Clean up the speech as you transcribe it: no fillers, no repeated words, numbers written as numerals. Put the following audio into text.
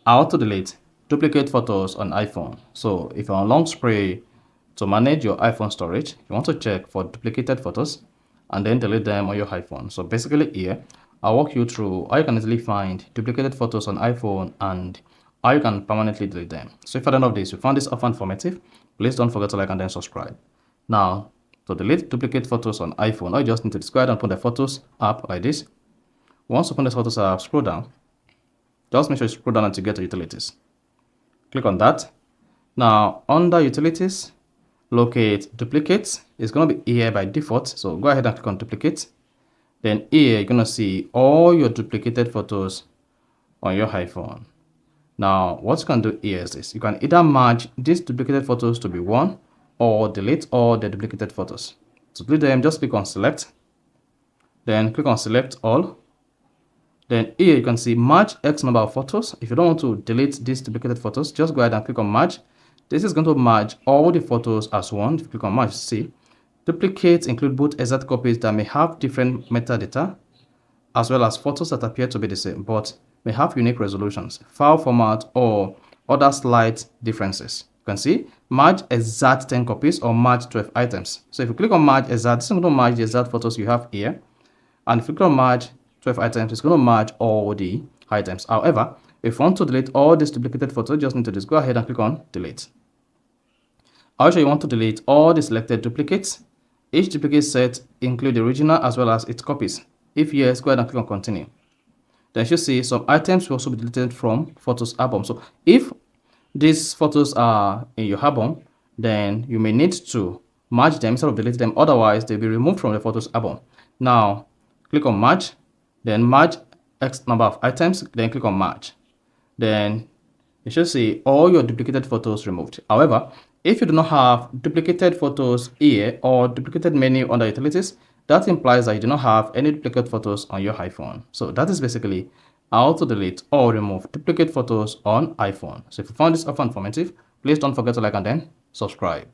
how to delete duplicate photos on iPhone. So if you're on long spree to manage your iPhone storage, you want to check for duplicated photos and then delete them on your iPhone. So basically here, I'll walk you through how you can easily find duplicated photos on iPhone and how you can permanently delete them. So if at the end of this, you found this often informative, please don't forget to like and then subscribe. Now, to delete duplicate photos on iPhone, all you just need to go ahead and open the Photos app like this. Once you open the Photos app, scroll down. Just make sure you scroll down until you get to Utilities. Click on that. Now, under Utilities, locate Duplicates. It's going to be here by default, so go ahead and click on Duplicate. Then here, you're going to see all your duplicated photos on your iPhone. Now, what you can do here is this. You can either merge these duplicated photos to be one or delete all the duplicated photos. To delete them, just click on Select. Then click on Select All. Then here you can see merge X number of photos. If you don't want to delete these duplicated photos, just go ahead and click on merge. This is going to merge all the photos as one. If you click on merge, see, duplicates include both exact copies that may have different metadata, as well as photos that appear to be the same, but may have unique resolutions, file format, or other slight differences. You can see, merge exact 10 copies or merge 12 items. So if you click on merge exact, this is going to merge the exact photos you have here. And if you click on merge 12 items, it's going to merge all the items. However, if you want to delete all these duplicated photos, you just need to just go ahead and click on delete. Also, you want to delete all the selected duplicates. Each duplicate set include the original as well as its copies. If yes, go ahead and click on continue. Then you should see some items will also be deleted from Photos album. So if these photos are in your album, then you may need to merge them instead of deleting them. Otherwise, they'll be removed from the Photos album. Now, click on merge, then merge X number of items, then click on merge. Then you should see all your duplicated photos removed. However, if you do not have duplicated photos here or duplicated menu under utilities, that implies that you do not have any duplicate photos on your iPhone. So that is basically how to delete or remove duplicate photos on iPhone. So if you found this often informative, please don't forget to like and then subscribe.